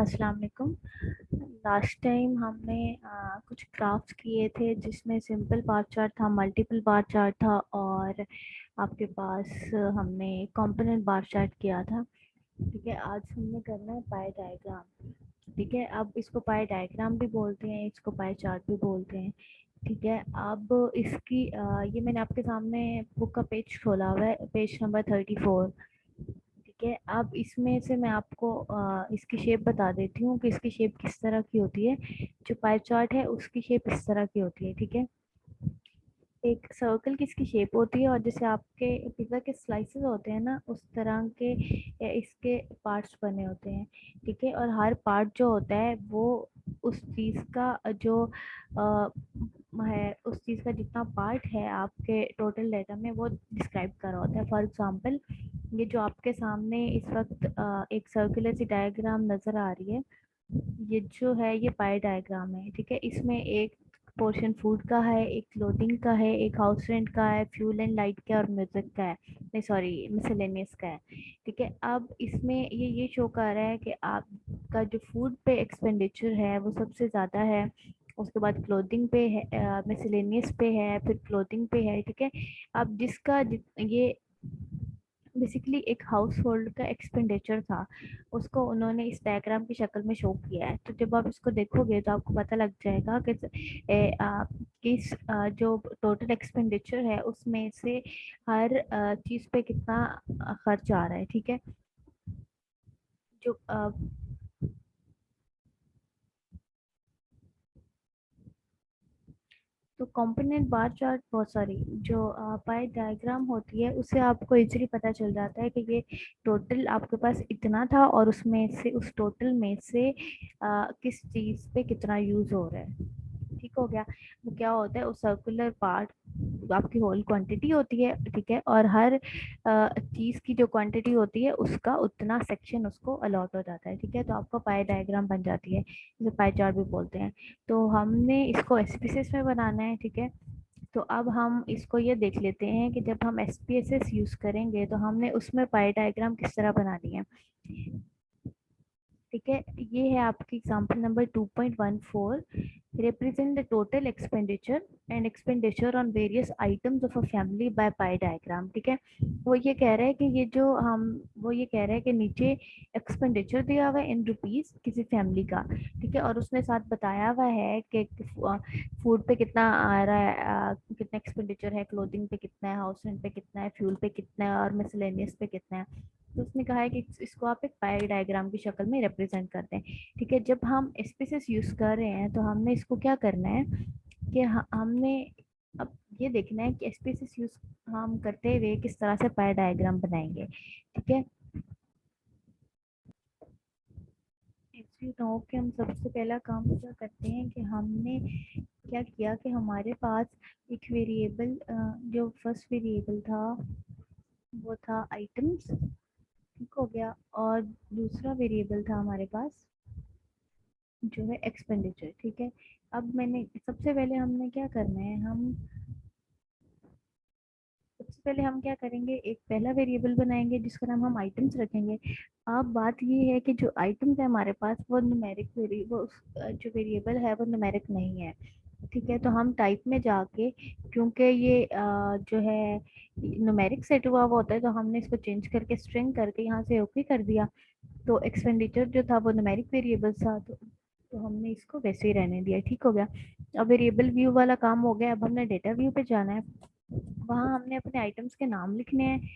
अस्सलाम वालेकुम। Last time हमने कुछ क्राफ्ट्स किए थे जिसमें सिंपल बार चार्ट था, मल्टीपल बार चार्ट था और आपके पास हमने कंपोनेंट बार चार्ट किया था। ठीक है, आज हमने करना है पाई डायग्राम। ठीक है, अब इसको पाई डायग्राम भी बोलते हैं, इसको पाई चार्ट भी बोलते हैं। ठीक है, अब इसकी ये मैंने आपके सामने बुक का पेज खोला हुआ है, पेज नंबर 34। ठीक है, अब इसमें से मैं आपको इसकी शेप बता देती हूँ कि इसकी शेप किस तरह की होती है। जो पाई चार्ट है उसकी शेप इस तरह की होती है। ठीक है, एक सर्कल की इसकी शेप होती है और जैसे आपके पिज्ज़ा के स्लाइसेस होते हैं ना, उस तरह के इसके पार्ट्स बने होते हैं। ठीक है, और हर पार्ट जो होता है वो उस चीज़ का जो है, उस चीज़ का जितना पार्ट है आपके टोटल डाटा में वो डिस्क्राइब करा होता है। फॉर एग्जांपल, ये जो आपके सामने इस वक्त एक सर्कुलर सी डायग्राम नज़र आ रही है, ये जो है ये पाई डायग्राम है। ठीक है, इसमें एक पोर्शन फूड का है, एक क्लोथिंग का है, एक हाउस रेंट का है, फ्यूल एंड लाइट का और म्यूजिक का है, नहीं सॉरी मिसलेनियस का है। ठीक है, अब इसमें ये शो कर रहा है कि आपका जो फूड पे एक्सपेंडिचर है वो सबसे ज़्यादा है, उसके बाद क्लोथिंग पे है, मिसलेनियस पे है, फिर क्लोथिंग पे है। ठीक है, अब ये बेसिकली एक हाउस होल्ड का एक्सपेंडिचर था, उसको उन्होंने इस डायग्राम की शक्ल में शो किया है। तो जब आप इसको देखोगे तो आपको पता लग जाएगा कि किस जो टोटल एक्सपेंडिचर है उसमें से हर चीज़ पे कितना खर्च आ रहा है। ठीक है, जो तो कंपोनेंट बार चार्ट, बहुत सारी जो पाई डायग्राम होती है उससे आपको इजीली पता चल जाता है कि ये टोटल आपके पास इतना था और उसमें से उस टोटल में से किस चीज़ पे कितना यूज़ हो रहा है। ठीक हो गया। वो क्या होता है, उस सर्कुलर पार्ट आपकी होल क्वांटिटी होती है। ठीक है, और हर चीज़ की जो क्वांटिटी होती है उसका उतना सेक्शन उसको अलॉट हो जाता है। ठीक है, तो आपका पाई डायग्राम बन जाती है, इसे पाई चार्ट भी बोलते हैं। तो हमने इसको एसपीएस में बनाना है। ठीक है, तो अब हम इसको ये देख लेते हैं कि जब हम एसपीएस यूज़ करेंगे तो हमने उसमें पाई डायग्राम किस तरह बनानी है। ठीक है, ये है आपकी example number 2.14। Represent the total expenditure and expenditure on various items of a family by pi diagram. ठीक है, वो ये कह रहा है कि ये जो हम वो ये कह रहा है कि नीचे एक्सपेंडिचर दिया हुआ है इन रुपीस किसी फैमिली का। ठीक है, और उसने साथ बताया हुआ है कि फूड पे कितना आ रहा है, कितना एक्सपेंडिचर है, क्लोथिंग पे कितना है, हाउस रेंट पे कितना है, फ्यूल पे कितना है और मिसलेनियस पे कितना है। तो उसने कहा है कि इसको आप एक पाई डायग्राम की शक्ल में रिप्रेजेंट करते हैं। ठीक है, जब हम स्पेसेस यूज कर रहे हैं तो हमने इसको क्या करना है कि हमने अब ये देखना है कि स्पेसेस यूज हम करते हुए किस तरह से पाई डायग्राम बनाएंगे। ठीक है, एक्चुअली तो कि हम सबसे पहला काम क्या करते हैं कि हमने क्या किया कि हमारे पास एक वेरिएबल, जो फर्स्ट वेरिएबल था वो था आइटम्स। ठीक हो गया, और दूसरा वेरिएबल था हमारे पास जो है एक्सपेंडिचर। ठीक है, अब मैंने सबसे पहले हमने क्या करना है, हम सबसे पहले हम क्या करेंगे, एक पहला वेरिएबल बनाएंगे जिसका नाम हम आइटम्स रखेंगे। अब बात ये है कि जो आइटम्स है हमारे पास वो न्यूमेरिक जो वेरिएबल है वो न्यूमेरिक नहीं है। ठीक है, तो हम टाइप में जाके, क्योंकि ये जो है न्यूमेरिक सेट हुआ हुआ होता है, तो हमने इसको चेंज करके स्ट्रिंग करके यहाँ से ओके कर दिया। तो एक्सपेंडिचर जो था वो न्यूमेरिक वेरिएबल था, तो हमने इसको वैसे ही रहने दिया। ठीक हो गया, अब वेरिएबल व्यू वाला काम हो गया। अब हमने डेटा व्यू पे जाना है, वहाँ हमने अपने आइटम्स के नाम लिखने हैं।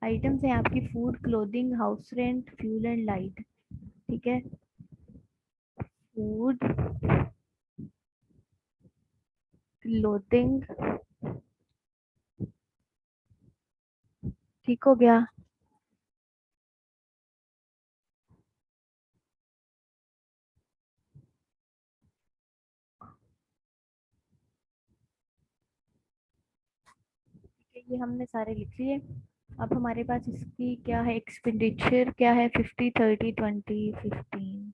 आइटम्स है आपकी food, clothing, house rent, fuel and light. ठीक है, फूड, क्लोथिंग, ठीक हो गया। ठीक है, ये हमने सारे लिख लिए। अब हमारे पास इसकी क्या है, एक्सपेंडिचर क्या है, 50, 30, 20, 15,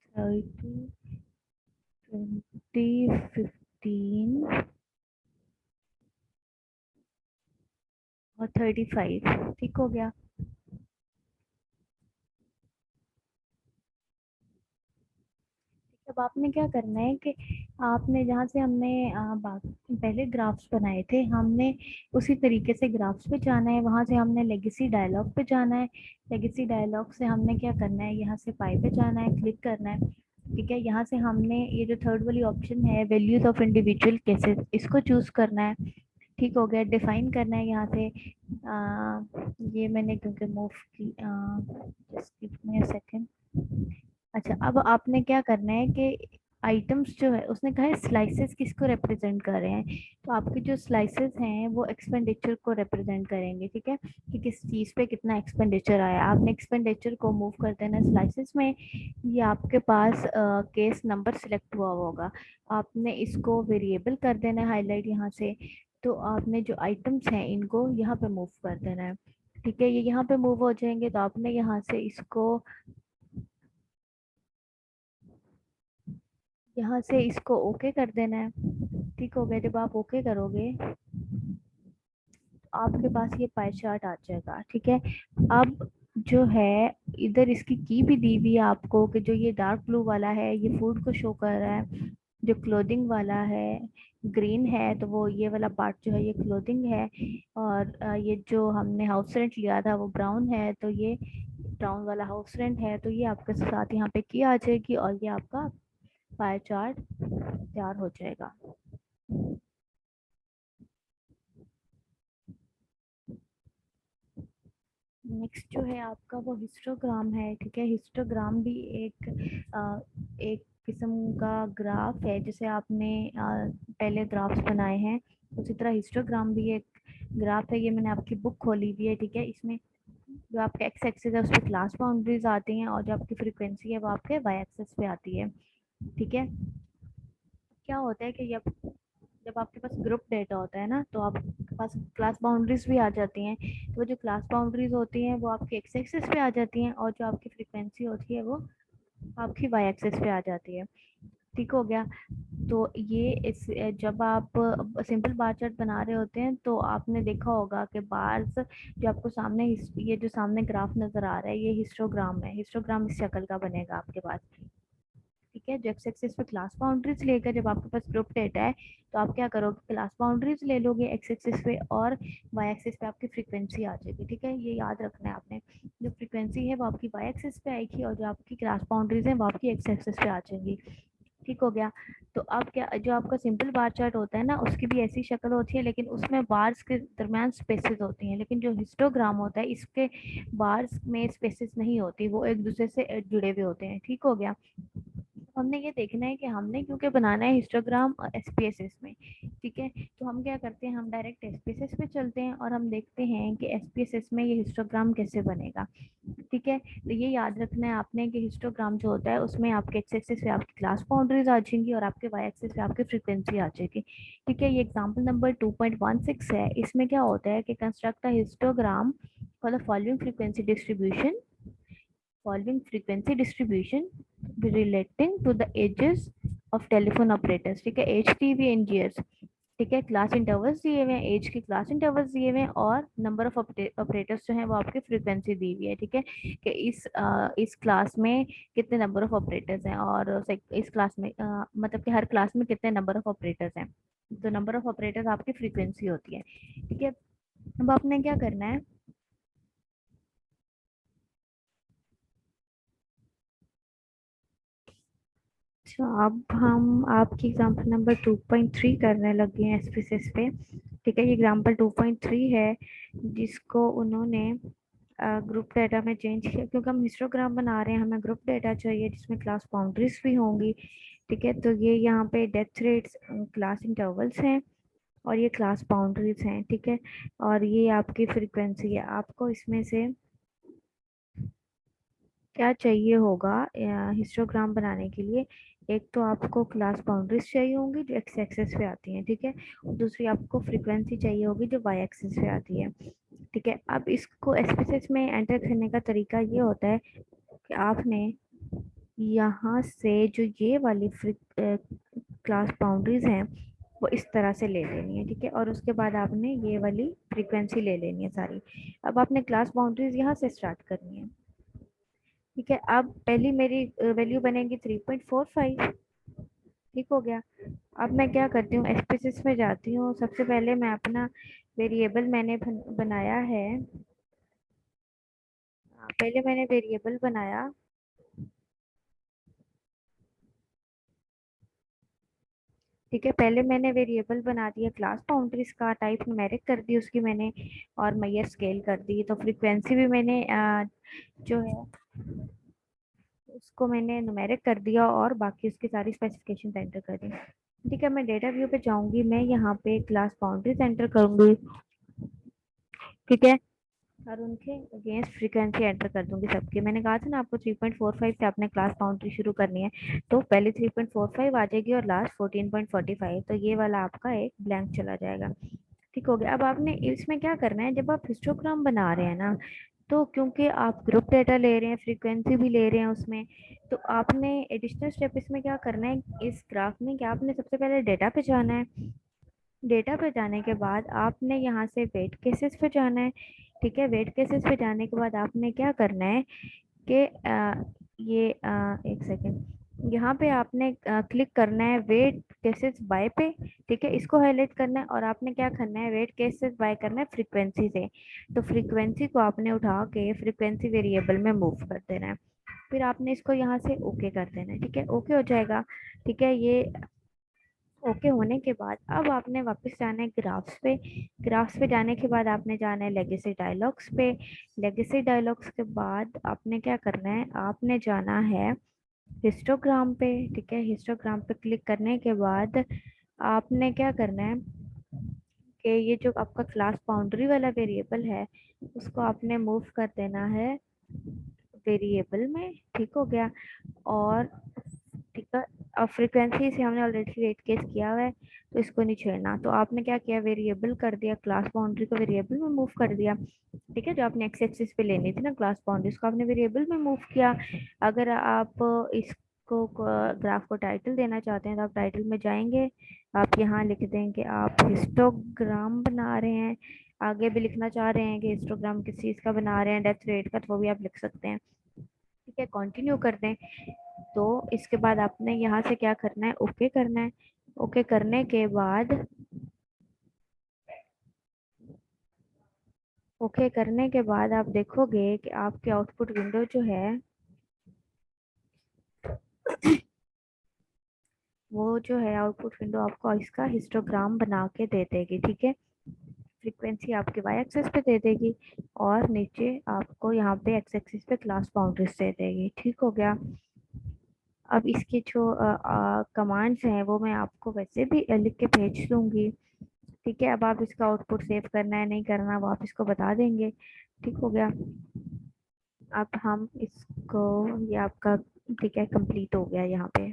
30, 20, 15 और 35। ठीक हो गया। अब आपने क्या करना है कि आपने जहाँ से हमने पहले ग्राफ्स बनाए थे, हमने उसी तरीके से ग्राफ्स पे जाना है। वहाँ से हमने लेगेसी डायलॉग पे जाना है। लेगेसी डायलॉग से हमने क्या करना है, यहाँ से पाई पे जाना है, क्लिक करना है। ठीक है, यहाँ से हमने ये जो थर्ड वाली ऑप्शन है वैल्यूज ऑफ इंडिविजुअल केसेस, इसको चूज करना है। ठीक हो गया, डिफाइन करना है यहाँ से। ये मैंने क्योंकि मूव की, just give me a second. अच्छा, अब आपने क्या करना है कि आइटम्स जो है उसने कहा है स्लाइसेस किसको रिप्रेजेंट कर रहे हैं, तो आपके जो स्लाइसेस हैं वो एक्सपेंडिचर को रिप्रेजेंट करेंगे। ठीक है, कि किस चीज़ पे कितना एक्सपेंडिचर आया, आपने एक्सपेंडिचर को मूव कर देना स्लाइसेस में। ये आपके पास केस नंबर सिलेक्ट हुआ होगा, आपने इसको वेरिएबल कर देना है हाईलाइट यहाँ से। तो आपने जो आइटम्स हैं इनको यहाँ पे मूव कर देना है। ठीक है, ये यहाँ पे मूव हो जाएंगे, तो आपने यहाँ से इसको, यहाँ से इसको ओके कर देना है। ठीक हो गया, जब आप ओके करोगे तो आपके पास ये पाई चार्ट आ जाएगा। ठीक है, अब जो है इधर इसकी की भी दी हुई है आपको कि जो ये डार्क ब्लू वाला है ये फूड को शो कर रहा है, जो क्लोथिंग वाला है ग्रीन है तो वो ये वाला पार्ट जो है ये क्लोथिंग है, और ये जो हमने हाउस रेंट लिया था वो ब्राउन है, तो ये ब्राउन वाला हाउस रेंट है। तो ये आपके साथ यहाँ पे की आ जाएगी और ये आपका पाई चार्ट तैयार हो जाएगा। नेक्स्ट जो है आपका वो हिस्टोग्राम है। ठीक है, हिस्टोग्राम भी एक किस्म का ग्राफ है, जैसे आपने पहले ग्राफ्स बनाए हैं उसी तरह हिस्टोग्राम भी एक ग्राफ है। ये मैंने आपकी बुक खोली हुई है। ठीक है, इसमें जो आपके एक्स एक्सिस है उस पर क्लास बाउंड्रीज आती हैं, और जो आपकी फ्रीक्वेंसी है वो आपके वाई एक्सिस पे आती है। ठीक है, क्या होता है कि जब जब आपके पास ग्रुप डेटा होता है ना, तो आपके पास क्लास बाउंड्रीज भी आ जाती हैं। तो वो जो क्लास बाउंड्रीज होती हैं वो आपके एक्स एक्सिस पे आ जाती हैं, और जो आपकी फ्रीक्वेंसी होती है वो आपकी वाई एक्सिस पे आ जाती है। ठीक हो गया, तो ये इस जब आप सिंपल बार चार्ट बना रहे होते हैं तो आपने देखा होगा कि बार्स जो आपको सामने ये जो सामने ग्राफ नजर आ रहा है ये हिस्टोग्राम है। हिस्टोग्राम इस शक्ल का बनेगा आपके पास। ठीक है, जो एक्स एक्सिस पे क्लास बाउंड्रीज लेकर, जब आपके पास ग्रुप डेटा है तो आप क्या करोगे, क्लास बाउंड्रीज ले लोगे एक्स एक्सिस पे, और वाई एक्सिस पे आपकी फ्रीक्वेंसी आ जाएगी। ठीक है, ये याद रखना है आपने, जो फ्रीक्वेंसी है वो आपकी वाई एक्सिस पे आएगी और जो आपकी क्लास बाउंड्रीज है वो आपकी एक्स एक्सिस पे आ जाएंगी। ठीक हो गया, तो अब क्या, जो आपका सिंपल बार चार्ट होता है ना उसकी भी ऐसी शक्ल होती है, लेकिन उसमें बार्स के दरमियान स्पेसेस होती हैं, लेकिन जो हिस्टोग्राम होता है इसके बार्स में स्पेसेस नहीं होती, वो एक दूसरे से जुड़े हुए होते हैं। ठीक हो गया, हमने ये देखना है कि हमने क्योंकि बनाना है हिस्टोग्राम एसपीएसएस में। ठीक है, तो हम क्या करते हैं, हम डायरेक्ट एसपीएसएस पे चलते हैं और हम देखते हैं कि एसपीएसएस में ये हिस्टोग्राम कैसे बनेगा। ठीक है, तो ये याद रखना है आपने कि हिस्टोग्राम जो होता है उसमें आपके एक्स एक्सिस पे आपकी क्लास बाउंड्रीज आ जाएंगी और आपके वाई एक्सिस पे आपकी फ्रीक्वेंसी आ जाएगी। ठीक है, ये एग्जांपल नंबर 2.16 है। इसमें क्या होता है कि construct a histogram for the following frequency distribution, following frequency distribution relating to the ages of telephone operators। ठीक है, एज दी हुई इन ईयर्स। ठीक है, क्लास इंटरवल्स दिए हुए हैं, एज के क्लास इंटरवल्स दिए हुए हैं, और नंबर ऑफ ऑपरेटर्स जो है वो आपकी फ्रीक्वेंसी दी हुई है। ठीक है, कि इस क्लास में कितने नंबर ऑफ ऑपरेटर्स हैं, और इस क्लास में मतलब कि हर क्लास में कितने नंबर ऑफ ऑपरेटर्स हैं। तो नंबर ऑफ ऑपरेटर्स आपकी फ्रीक्वेंसी होती है। ठीक है, अब आपने क्या करना है, अच्छा अब हम आपकी एग्जाम्पल नंबर 2.3 करने लगे हैं एसपीसीएस पे। ठीक है, ये एग्जाम्पल 2.3 है जिसको उन्होंने ग्रुप डाटा में चेंज किया, क्योंकि हम हिस्टोग्राम बना रहे हैं, हमें ग्रुप डाटा चाहिए जिसमें क्लास बाउंड्रीज भी होंगी। ठीक है, तो ये यहाँ पे डेथ रेट्स क्लास इंटरवल्स हैं और ये क्लास बाउंड्रीज हैं। ठीक है, और ये आपकी फ्रीक्वेंसी है। आपको इसमें से क्या चाहिए होगा हिस्टोग्राम बनाने के लिए, एक तो आपको क्लास बाउंड्रीज चाहिए होंगी जो एक्स एक्सिस पे आती हैं। ठीक है, और दूसरी आपको फ्रीक्वेंसी चाहिए होगी जो वाई एक्सिस पे आती है। ठीक है, अब इसको एसपीएसएस में एंटर करने का तरीका ये होता है कि आपने यहाँ से जो ये वाली क्लास बाउंड्रीज हैं वो इस तरह से ले लेनी है। ठीक है, और उसके बाद आपने ये वाली फ्रीक्वेंसी ले लेनी है सारी। अब आपने क्लास बाउंड्रीज यहाँ से स्टार्ट करनी है। ठीक है, अब पहली मेरी वैल्यू बनेगी 3.45। ठीक हो गया। अब मैं क्या करती हूँ, एसपीसिस में जाती हूँ। सबसे पहले मैं अपना वेरिएबल मैंने बनाया है। पहले मैंने वेरिएबल बनाया, ठीक है। पहले मैंने वेरिएबल बना दिया क्लास बाउंड्रीज का, टाइप न्यूमेरिक कर दी उसकी मैंने, और मैयर स्केल कर दी। तो फ्रीक्वेंसी भी मैंने जो है उसको मैंने न्यूमेरिक कर दिया, और बाकी उसकी सारी स्पेसिफिकेशन एंटर कर दी। ठीक है, मैं डेटा व्यू पे जाऊंगी, मैं यहाँ पे क्लास बाउंड्रीज एंटर करूंगी, ठीक है। और उनके अगेंस्ट फ्रीक्वेंसी एंटर कर दूंगी सबके। मैंने कहा था ना आपको 3.45 से आपने क्लास बाउंड्री शुरू करनी है, तो पहले 3.45 आ जाएगी और लास्ट 14.45, तो ये वाला आपका एक ब्लैंक चला जाएगा। ठीक हो गया। अब आपने इसमें क्या करना है, जब आप हिस्टोग्राम बना रहे हैं ना, तो क्योंकि आप ग्रुप डेटा ले रहे हैं, फ्रीक्वेंसी भी ले रहे हैं उसमें, तो आपने एडिशनल स्टेप इसमें क्या करना है इस ग्राफ में, कि आपने सबसे पहले डेटा पे जाना है। डेटा पे जाने के बाद आपने यहाँ से वेट केसेस पे जाना है, ठीक है। वेट केसेस पे जाने के बाद आपने क्या करना है कि एक सेकेंड, यहाँ पे आपने क्लिक करना है वेट केसेस बाय पे, ठीक है। इसको हाईलाइट करना है, और आपने क्या करना है, वेट केसेस बाय करना है फ्रीक्वेंसी से। तो फ्रीक्वेंसी को आपने उठा के फ्रीक्वेंसी वेरिएबल में मूव कर देना है। फिर आपने इसको यहाँ से ओके कर देना है, ठीक है। ओके हो जाएगा, ठीक है। ये ओके होने के बाद अब आपने वापस जाना है ग्राफ्स पे। ग्राफ्स पे जाने के बाद आपने जाना है लेगेसी डायलॉग्स पे। लेगेसी डायलॉग्स के बाद आपने क्या करना है, आपने जाना है हिस्टोग्राम पे, ठीक है। हिस्टोग्राम पे क्लिक करने के बाद आपने क्या करना है कि ये जो आपका क्लास बाउंड्री वाला वेरिएबल है, उसको आपने मूव कर देना है वेरिएबल में, ठीक हो गया। और ठीक है, अब फ्रीक्वेंसी से हमने ऑलरेडी रेट केस किया हुआ है, तो इसको नहीं छेड़ना। तो आपने क्या किया, वेरिएबल कर दिया, क्लास बाउंड्री को वेरिएबल में मूव कर दिया, ठीक है। जो आपने एक्स एक्सिस पे लेनी थी ना क्लास बाउंड्री, उसको आपने वेरिएबल में मूव किया। अगर आप इसको ग्राफ को टाइटल देना चाहते हैं, तो आप टाइटल में जाएंगे, आप यहाँ लिख देंगे आप हिस्टोग्राम बना रहे हैं। आगे भी लिखना चाह रहे हैं कि हिस्टोग्राम किस चीज़ का बना रहे हैं, डेथ रेट का, तो वो भी आप लिख सकते हैं, ठीक है। कंटिन्यू कर दें। तो इसके बाद आपने यहाँ से क्या करना है, ओके करना है। ओके करने के बाद, ओके करने के बाद आप देखोगे कि आपके आउटपुट विंडो जो है वो जो है आउटपुट विंडो आपको इसका हिस्टोग्राम बना के दे देगी, ठीक है। फ्रीक्वेंसी आपके वाई एक्सेस पे दे देगी, और नीचे आपको यहाँ पे एक्स एक्सिस पे क्लास बाउंड्रीज दे देगी, ठीक हो गया। अब इसकी जो कमांड्स हैं वो मैं आपको वैसे भी लिख के भेज दूंगी, ठीक है। अब आप इसका आउटपुट सेव करना है नहीं करना वो आप इसको बता देंगे, ठीक हो गया। अब हम इसको, ये आपका ठीक है कंप्लीट हो गया यहाँ पे।